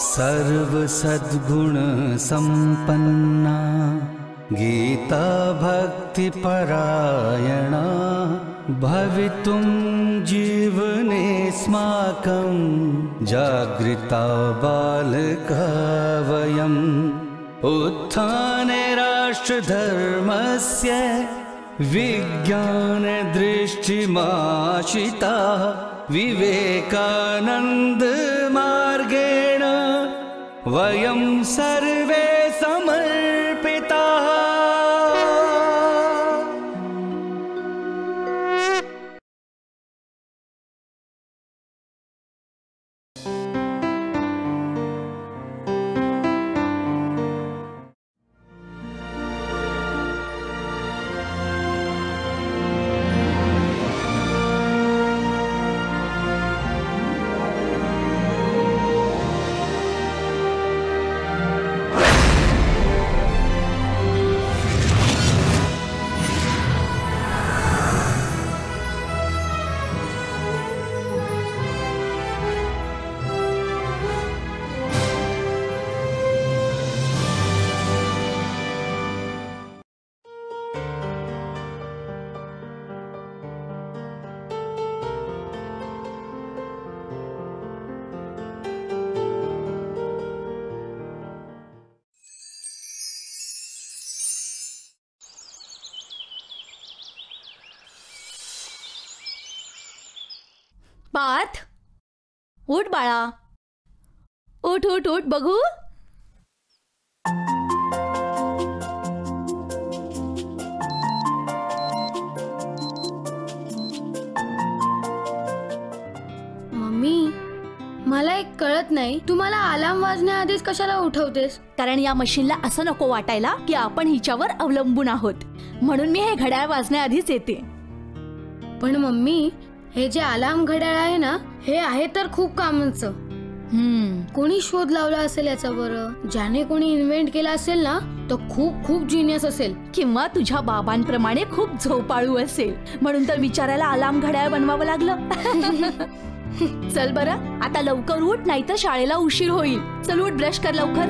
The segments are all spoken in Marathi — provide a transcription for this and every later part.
सर्व सद्गुण संपन्ना गीता भक्ति परायणा भवितुं जीवनेऽस्माकं जागृता बालका वयम् उत्थाने राष्ट्रधर्मस्य विज्ञानदृष्टिमाशिता विवेकानन्द मार्गेण वयं सर्वे समर्पिताः। पार्थ, उठ बाळा, उठ उठ उठ बघू। मम्मी, मला एक कळत नाही, तू मला अलार्म वाजण्याआधीच कशाला उठवतेस? कारण या मशीनला असं नको वाटायला की आपण हिच्यावर अवलंबून आहोत, म्हणून मी हे घड्याळ वाजण्याआधीच येते। पण मम्मी, हे जे अलार्म घड्याळ आहे ना, हे आहे तर खूप कामाचं। कोणी शोध लावला असेल याचा? बरं, ज्याने कोणी इन्व्हेंट केला असेल ना, तो खूप खूप जिनियस असेल, किंवा तुझ्या बाबांप्रमाणे खूप झोपाळू असेल, म्हणून तर विचारायला अलार्म घड्याळ बनवावं लागलं। चल बरं, आता लवकर उठ, नाहीतर शाळेला उशीर होईल। चल उठ, ब्रश कर लवकर।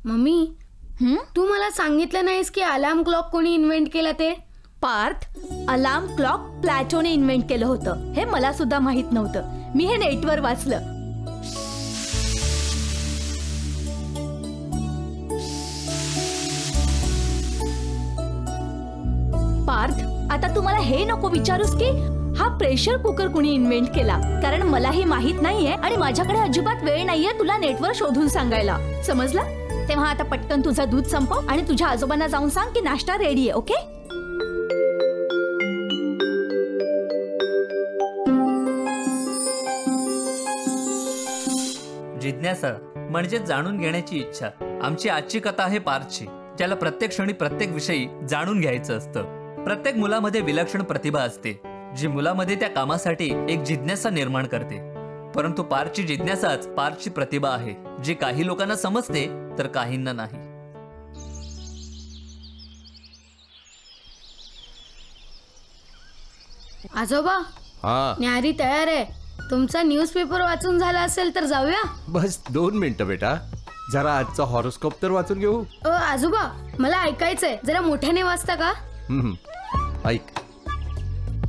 मम्मी, तू मला सांगितलं नाहीस की अलार्म क्लॉक कोणी इन्व्हेंट केला ते? पार्थ, अलार्म क्लॉक प्लॅटोने इन्व्हेंट केलं होतं, हे मला सुद्धा माहित नव्हतं। मी हे नेटवर वाचलं। पार्थ, आता तुम्हाला हे नको विचारूस की हा प्रेशर कुकर कुणी इन्व्हेंट केला, कारण मलाही माहित नाहीये आणि माझ्याकडे अजिबात वेळ नाहीये तुला नेटवर शोधून सांगायला, समजलं? तेव्हा आता पटकन तुझं दूध संपव आणि तुझ्या आजोबांना जाऊन सांग की नाश्ता रेडी आहे, ओके? जिज्ञासा म्हणजे जाणून घेण्याची इच्छा। आमची आजची कथा आहे पार्थची, ज्याला प्रत्येक क्षणी प्रत्येक विषयी जाणून घ्यायचं असतं। प्रत्येक मुलामध्ये विलक्षण प्रतिभा असते, जी मुलामध्ये त्या कामासाठी एक जिज्ञासा निर्माण करते। परंतु पार्थची जिज्ञासाच पार्थची प्रतिभा आहे, जी काही लोकांना समजते तर काहींना नाही। आजोबा, न्यारी तयार आहे, तुमचा न्यूजपेपर वाचून झाला असेल तर जाऊया। बस 2 मिनिटं बेटा, जरा आजचा हॉरोस्कोप तर वाचून घेऊ। आजोबा, मला ऐकायचंय, जरा मोठ्याने वाचता का? ऐक,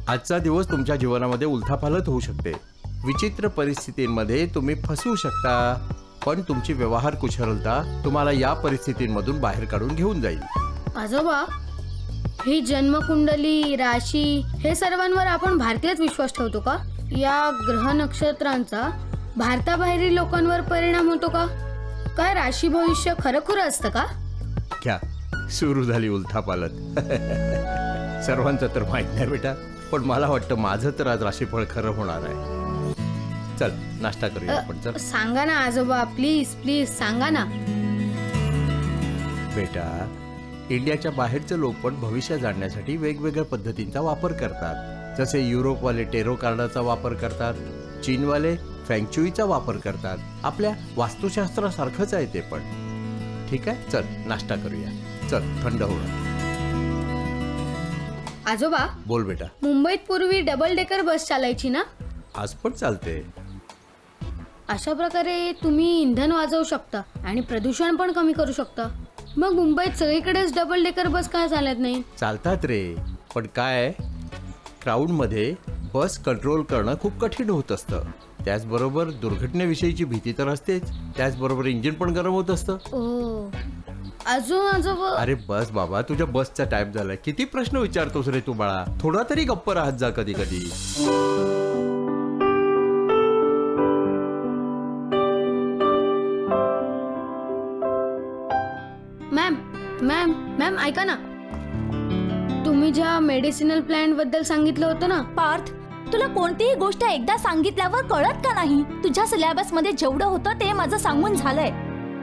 आजचा दिवस तुमच्या जीवनामध्ये उलथापालथ होऊ शकते। विचित्र परिस्थितींमध्ये तुम्ही फसू शकता, पण तुमची व्यवहार कुशलता तुम्हाला या परिस्थितींमधून बाहेर काढून घेऊन जाईल। आजोबा, ही जन्मकुंडली, राशी, हे सर्वांवर आपण भारतीयच विश्वास ठेवतो का? या ग्रह नक्षत्रांचा भारताबाहेरील लोकांवर परिणाम होतो का? काय राशी भविष्य खरं असतं का? क्या सुरू झाली उलथापालथ। सर्वांचं तर माहित नाही बेटा, पण मला वाटतं माझं तर आज राशीफळ खरं होणार आहे। चल नाश्ता करूया आपण। चल सांगा ना आजोबा, प्लीज प्लीज सांगा ना। बेटा, इंडियाच्या बाहेरचे लोक पण भविष्य जाणण्यासाठी वेगवेगळ्या पद्धतींचा वापर करतात। जसे युरोपवाले टेरो कार्डाचा वापर करतात, चीनवाले फँगचुईचा वापर करतात। आपल्या वास्तुशास्त्रासारखंच आहे ते पण। ठीक आहे, चल नाश्ता करूया। चल, थंड होणार। आजोबा, बोल बेटा. मुंबईत पूर्वी डबल डेकर बस चालायची ना? आज पण चालते. अशा प्रकारे तुम्ही इंधन वाचवू शकता आणि प्रदूषण पण कमी करू शकता. मग मुंबईत सगळीकडेच डबल डेकर बस का चालत नाही? चालतात रे, पण काय क्राऊडमध्ये बस कंट्रोल करणं खूप कठीण होत असतं. त्याचबरोबर दुर्घटनेविषयीची भीती तर असतेच. त्याचबरोबर इंजिन पण गरम होत असतं. ओ, अजून आजोबा. अरे बस बाबा, तुझ्या बसचा टाइम झालाय. किती प्रश्न विचारतोस रे तू बाळा. थोडा तरी गप्प राहत जा कधी कधी. मॅम ऐका ना, तुम्ही ज्या मेडिसिनल प्लॅन बद्दल सांगितलं होतं ना. पार्थ, तुला कोणतीही गोष्ट एकदा सांगितल्यावर कळत का नाही? तुझ्या सिलेबस मध्ये जेवढं होतं ते माझं सांगून झालंय.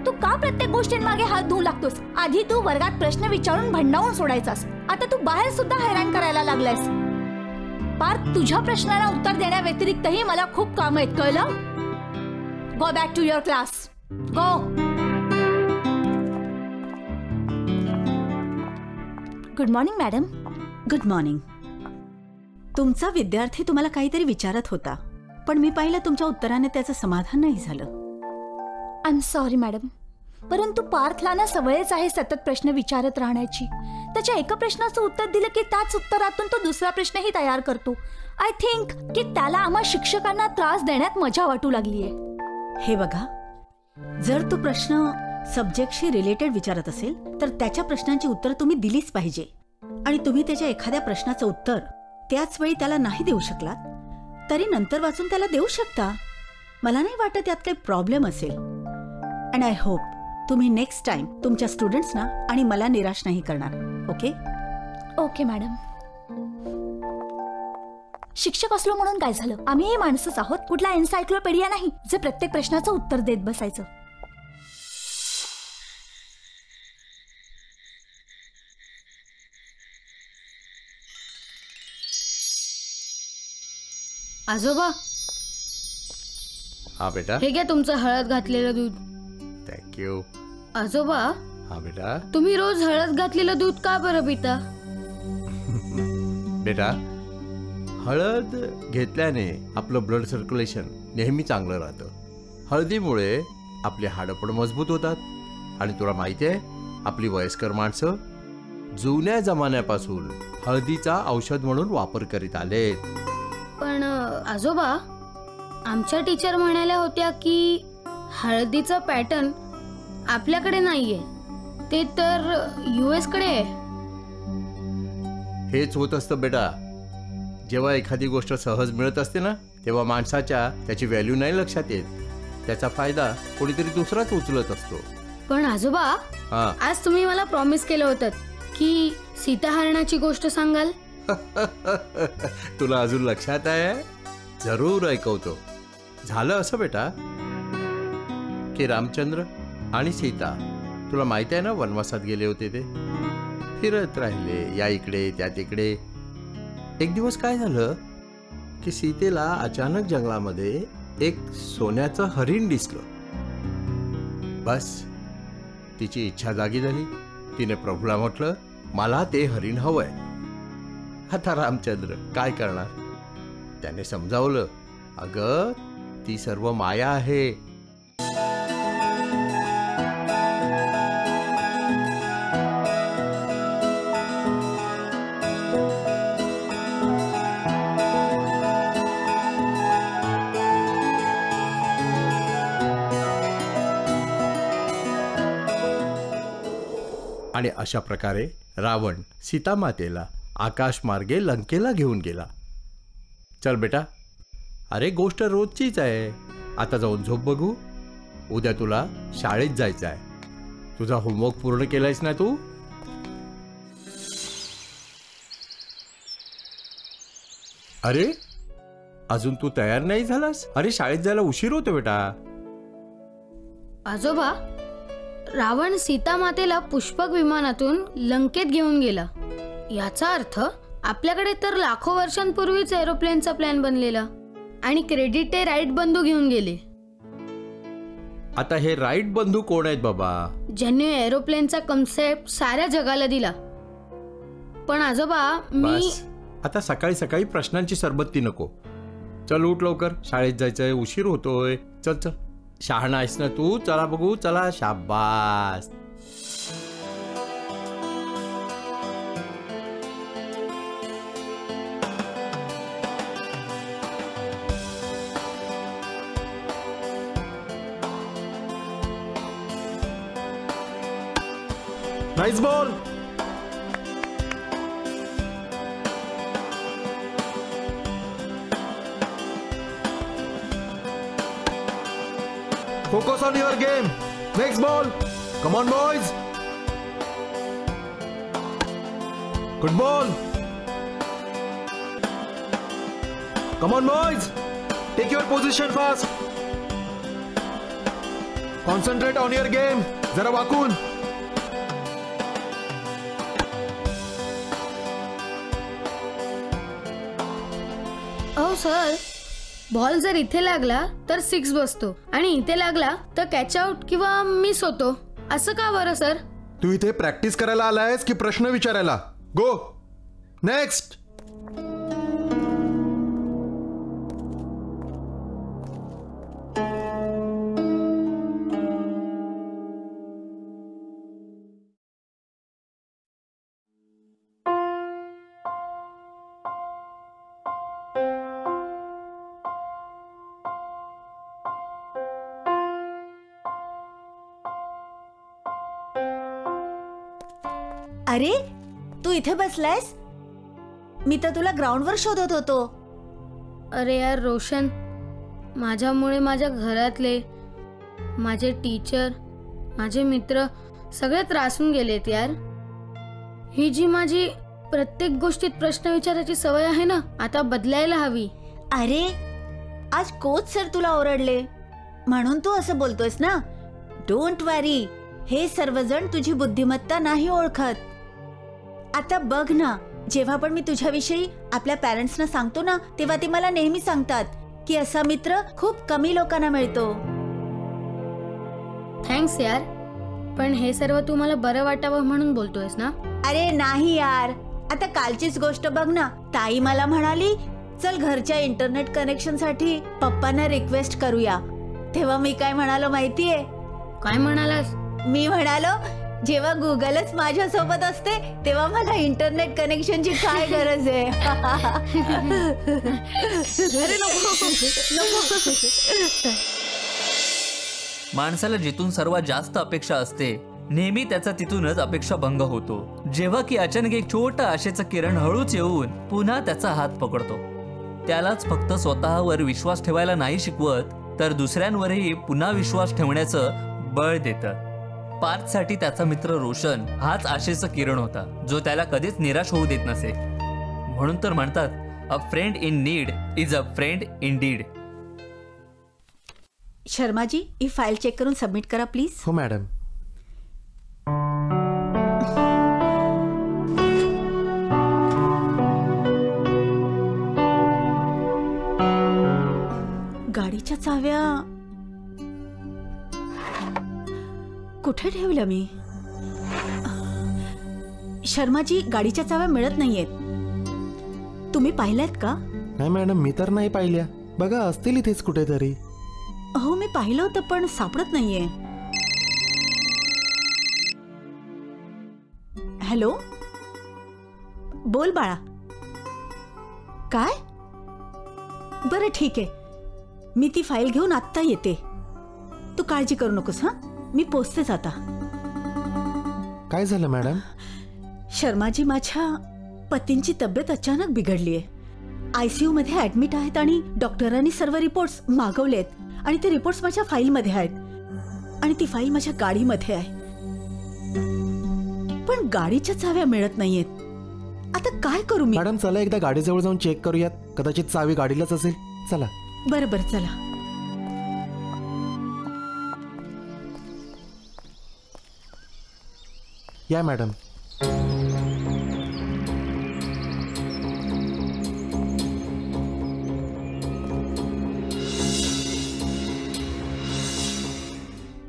तू का प्रत्येक गोष्टींमागे हात धुवू लागतोस? आधी तू वर्गात प्रश्न विचारून भंडावून सोडायचास, आता तू बाहेर सुद्धा हैराण करायला लागलायस. पार्थ, तुझ्या प्रश्नाला उत्तर देण्या व्यतिरिक्तही मला खूप काम आहेत, कळलं? Go back to your class. Go. Good morning madam. Good morning. तुमचा विद्यार्थी तुम्हाला काहीतरी विचारत होता, पण मी पाहिलं तुमच्या उत्तराने त्याचं समाधान नाही झालं. आय एम सॉरी मॅडम, परंतु पार्थला ना सवयच आहे सतत प्रश्न विचारत राहण्याची. त्याच्या एका प्रश्नाचं उत्तर दिलं की त्याच उत्तरातून तो दुसरा प्रश्नही तयार करतो. आय थिंक की त्याला आम्हा शिक्षकांना त्रास देण्यात मजा वाटू लागलीये. हे बघा, जर तो प्रश्न सब्जेक्टशी रिलेटेड विचारत असेल तर त्याच्या प्रश्नांची उत्तर तुम्ही दिलीच पाहिजे. आणि तुम्ही त्याच्या एखाद्या प्रश्नाचं उत्तर त्याच वेळी त्याला नाही देऊ शकलात तरी नंतर वाचून त्याला देऊ शकता. मला नाही वाटत यात काही प्रॉब्लेम असेल. अँड आय होप तुम्ही नेक्स्ट टाइम तुमच्या स्टुडंट्सना आणि मला निराश नाही करणार. ओके? Okay madam. शिक्षक असलो म्हणून काय झालं? आम्हीही माणसंच आहोत, कुठला एन्सायक्लोपीडिया नाही जे प्रत्येक प्रश्नाचं उत्तर देत बसायचं. आजोबा, हा बेटा. हे घ्या तुमचं हळद घातलेलं दूध. थँक्यू. आजोबा, हा बेटा. तुम्ही रोज हळद घातलेलं दूध का बरं पिता? बेटा, हळद घेतल्याने आपलं ब्लड सर्क्युलेशन नेहमी चांगलं राहतं. हळदीमुळे आपली हाडं पण मजबूत होतात. आणि तुला माहिती आहे, आपली वयस्कर माणसं जुन्या जमान्यापासून हळदीचा औषध म्हणून वापर करीत आलेत. पण आजोबा, आमच्या टीचर म्हणाल्या होत्या की हळदीचं पॅटर्न आपल्याकडे नाहीये, ते तर US कडे आहे. हेच होत असतं बेटा. जेव्हा एखादी गोष्ट सहज मिळत असते ना, तेव्हा माणसाच्या त्याची व्हॅल्यू नाही लक्षात येत. त्याचा फायदा कोणीतरी दुसराच उचलत असतो. पण आजोबा, आज तुम्ही मला प्रॉमिस केलं होतं की सीताहरणाची गोष्ट सांगाल. तुला अजून लक्षात आहे? जरूर ऐकवतो. झालं असं बेटा की रामचंद्र आणि सीता, तुला माहिती आहे ना, वनवासात गेले होते. ते फिरत राहिले या इकडे त्या तिकडे. एक दिवस काय झालं की सीतेला अचानक जंगलामध्ये एक सोन्याचं हरिण दिसलं. बस तिची इच्छा जागी झाली. तिने प्रभूला म्हटलं, मला ते हरिण हवंय. आता रामचंद्र काय करणार? त्याने समजावलं, अगं ती सर्व माया आहे. आणि अशा प्रकारे रावण सीतामातेला आकाशमार्गे लंकेला घेऊन गेला. चल बेटा, अरे गोष्ट रोजचीच आहे. आता जाऊन झोप बघू. उद्या तुला शाळेत जायचं आहे. तुझा होमवर्क पूर्ण केलायस ना तू? अरे अजून तू तयार नाही झालास? अरे शाळेत जायला उशीर होतो बेटा. आजोबा, रावण सीतामातेला पुष्पक विमानातून लंकेत घेऊन गेला. याचा अर्थ आपल्याकडे तर लाखो वर्षांपूर्वीच एरोप्लेनचा प्लॅन बनलेला आणि क्रेडिट ते राईट बंधू घेऊन गेले. आता हे राईट बंधू कोण आहेत बाबा? ज्यांनी एरोप्लेनचा कन्सेप्ट साऱ्या जगाला दिला. पण आजोबा मी बस आता सकाळी सकाळी प्रश्नांची सरबत्ती नको. चल उठ लवकर, शाळेत जायचंय, उशीर होतोय. चल चल, शहाणा आहेस ना तू. चला बघू, चला. शाबास. Nice ball. Focus on your game. Next ball. Come on, boys. Good ball. Come on, boys. Take your position fast. Concentrate on your game. जरा वाकून. अहो सर, बॉल जर इथे लागला तर 6 बसतो आणि इथे लागला तर कॅच आउट किंवा मिस होतो. असं का बरं सर? तू इथे प्रॅक्टिस करायला आलायस की प्रश्न विचारायला? Go next. अरे तू इथे बसलायस? मी तर तुला ग्राउंडवर शोधत होतो. अरे यार रोशन, माझ्यामुळे माझ्या घरातले, माझे टीचर, माझे मित्र सगळे त्रासून गेलेत यार. ही जी माझी प्रत्येक गोष्टीत प्रश्न विचारायची सवय आहे ना, आता बदलायला हवी. अरे आज कोच सर तुला ओरडले म्हणून तू असं बोलतोयस ना. डोंट वरी, हे सर्वजण तुझी बुद्धिमत्ता नाही ओळखत. आता बघ ना, जेव्हा पण मी तुझ्याविषयी आपल्या पॅरेंट्सना सांगतो ना, तेव्हा ते मला नेहमी सांगतात की असा मित्र खूप कमी लोकांना मिळतो. थँक्स यार, पण हे सर्व तू मला बरं वाटावं म्हणून बोलतोयस ना? अरे नाही यार, आता कालचीच गोष्ट बघ ना. ताई मला म्हणाली चल घरच्या इंटरनेट कनेक्शन साठी पप्पांना रिक्वेस्ट करूया. तेव्हा मी काय म्हणालो माहितीये? काय म्हणालास? मी म्हणालो जेव्हा गुगलच माझ्या सोबत असते तेव्हा मला इंटरनेट कनेक्शनची काय गरज आहे. अरे नको. माणसाला जिथून सर्वात जास्त अपेक्षा असते नेहमी त्याचा तिथूनच अपेक्षा भंग होतो. जेव्हा की अचानक एक छोटा आशेचं किरण हळूच येऊन पुन्हा त्याचा हात पकडतो. त्यालाच फक्त स्वतःवर विश्वास ठेवायला नाही शिकवत, तर दुसऱ्यांवरही पुन्हा विश्वास ठेवण्याचं बळ देतं. पार्थसाठी त्याचा मित्र रोशन हाच आशेचं किरण होता, जो त्याला कधीच निराश होऊ देत नसे. म्हणून तर म्हणतात, अ friend in need is a friend in deed. Sharmaji, he file check करून सबमिट करा प्लीज. हो मॅडम. गाडीच्या चाव्या कुठे ठेवल्या मी? शर्माजी, गाडीच्या चाव्या मिळत नाहीयेत. तुम्ही पाहिल्यात का? नाही मॅडम, मी तर नाही पाहिल्या. बघा, असतील इथेच कुठेतरी. हो, मी पाहिलं होतं पण सापडत नाहीये. हॅलो, बोल बाळा. काय? बरं ठीक आहे, मी ती फाईल घेऊन आत्ता येते. तू काळजी करू नकोस. हा, मी पोचतेच आता. काय झालं मॅडम? शर्माजी, माझ्या पतींची तब्येत अचानक बिघडलीये. ICU मध्ये ऍडमिट आहेत आणि डॉक्टरांनी सर्व रिपोर्ट्स मागवलेत आणि ते रिपोर्ट्स माझ्या फाईलमध्ये आहेत आणि ती फाईल माझ्या गाडीमध्ये आहे. पण गाडीच्या चाव्या मिळत नाहीयेत. आता काय करू मी? मॅडम चला एकदा गाडीजवळ जाऊन चेक करूयात, कदाचित चावी गाडीलाच असेल. चला. बरं बरं, चला. या मॅडम.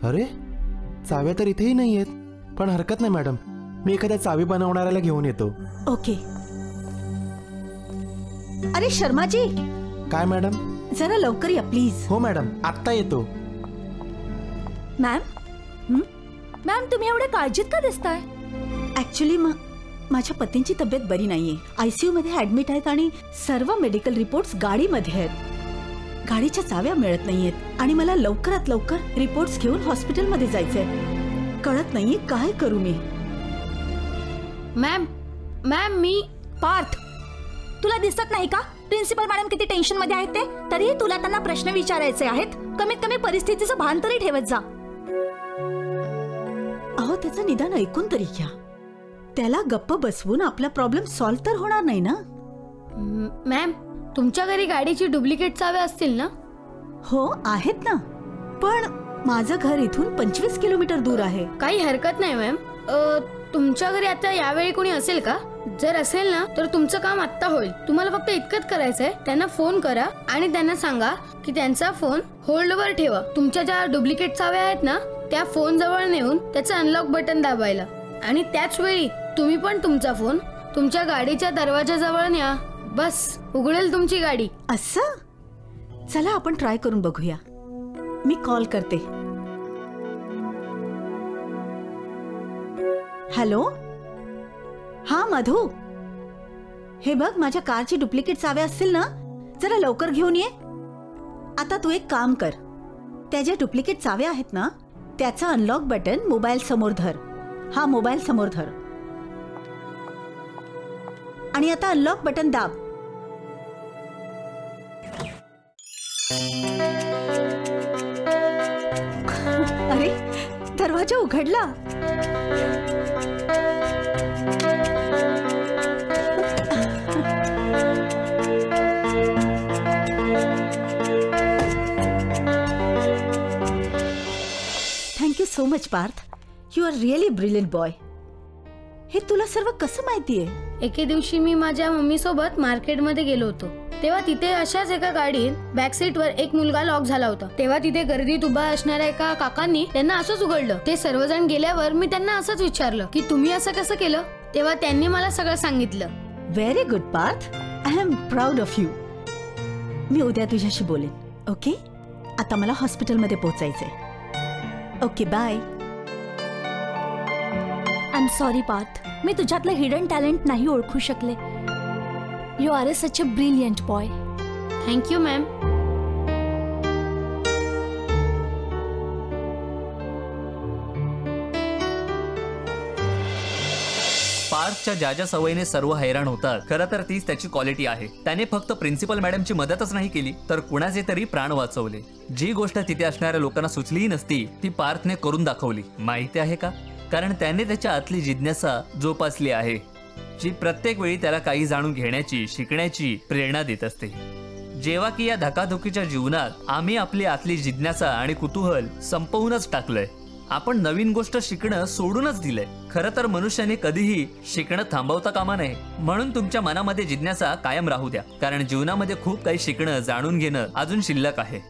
अरे, चाव्या तर इथेही नाही आहेत. पण हरकत नाही मॅडम, मी एखाद्या चावी बनवणाऱ्याला घेऊन येतो. ओके. अरे शर्माजी, काय मॅडम? जरा लवकर या प्लीज. हो मॅडम, आत्ता येतो. मॅम मॅम तुम्ही एवढे काळजीत का दिसताय? ऍक्च्युली माझ्या पतींची तब्येत बरी नाहीये. ICU मध्ये ऍडमिट आहेत आणि सर्व मेडिकल रिपोर्ट्स गाडीमध्ये आहेत. गाडीच्या चाव्या मिळत नाहीयेत आणि मला लवकरात लवकर रिपोर्ट्स घेऊन हॉस्पिटलमध्ये जायचंय. कळत नाहीये काय करू मी. मॅम मी पार्थ, तुला दिसत नाही का प्रिन्सिपल मॅडम किती टेन्शन मध्ये आहेत ते? तरीही तुला त्यांना प्रश्न विचारायचे आहेत. कमीत कमी परिस्थितीचं भान तरी ठेवत जा. अहो त्याचं निदान ऐकून तरी घ्या. त्याला गप्प बसवून आपला प्रॉब्लेम सॉल्व्ह तर होणार नाही ना. मॅम तुमच्या घरी गाडीची डुप्लिकेट चाव्या असतील ना? हो आहेत ना, पण माझं घर इथून 25 किलोमीटर दूर आहे. काही हरकत नाही मॅम. तुमच्या घरी आता यावेळी कोणी असेल का? जर असेल ना तर तुमचं काम आत्ता होईल. तुम्हाला फक्त इतकंच करायचंय, त्यांना फोन करा आणि त्यांना सांगा की त्यांचा फोन होल्डवर ठेवा. तुमच्या ज्या डुप्लिकेट चाव्या आहेत ना त्या फोन जवळ नेऊन त्याचं अनलॉक बटन दाबायला आणि त्याच वेळी तुम्ही पण तुमचा फोन तुमच्या गाडीच्या दरवाजाजवळ न्या. बस उघडेल तुमची गाडी. असं? चला आपण ट्राय करून बघूया. मी कॉल करते. हॅलो, हा मधू, हे बघ माझ्या कारची डुप्लिकेट चाव्या असतील ना, जरा लवकर घेऊन ये. आता तू एक काम कर, त्या ज्या डुप्लिकेट चाव्या आहेत ना त्याचं अनलॉक बटन मोबाईल समोर धर. हा मोबाईल समोर धर आणि आता अनलॉक बटन दाब. अरे दरवाजा उघडला. Thank you so much Parth, you are really brilliant boy. हे तुला सर्व कसं माहितीये? एके दिवशी मी माझ्या मम्मी सोबत मार्केटमध्ये गेलो होतो. तेव्हा तिथे अशाच एका गाडीत बॅक सीट वर एक मुलगा लॉक झाला होता. तेव्हा तिथे गर्दीत उभा असणाऱ्या एका काकांनी त्यांना असंच उघडलं. ते सर्वजण गेल्यावर मी त्यांना असंच विचारलं की तुम्ही असं कसं केलं? तेव्हा त्यांनी मला सगळं सांगितलं. Very good Parth, I am proud of you. मी उद्या तुझ्याशी बोलेन. ओके, आता मला हॉस्पिटलमध्ये पोहोचायचंय. Okay bye. I am sorry Parth, मी तुझ्यातलं हिडन टॅलेंट नाही ओळखू शकले. You are such a brilliant boy. Thank you ma'am. पार्थच्या ज्या ज्या सवयीने सर्व हैराण होतात, खरं तर तीच त्याची क्वालिटी आहे. त्याने फक्त प्रिन्सिपल मॅडमची मदतच नाही केली तर कुणाचे तरी प्राण वाचवले. जी गोष्ट तिथे असणाऱ्या लोकांना सुचलीही नसती ती पार्थने करून दाखवली. माहिती आहे का? कारण त्याने त्याच्या आतली जिज्ञासा जोपासली आहे, जी प्रत्येक वेळी त्याला काही जाणून घेण्याची, शिकण्याची प्रेरणा देत असते. जेव्हा की या धकाधकीच्या जीवनात आम्ही आपली आतली जिज्ञासा आणि कुतूहल संपवूनच टाकलंय. आपण नवीन गोष्ट शिकणं सोडूनच दिलंय. खरं तर मनुष्याने कधीही शिकणं थांबवता कामा नये. म्हणून तुमच्या मनामध्ये जिज्ञासा कायम राहू द्या, कारण जीवनामध्ये खूप काही शिकणं, जाणून घेणं अजून शिल्लक आहे.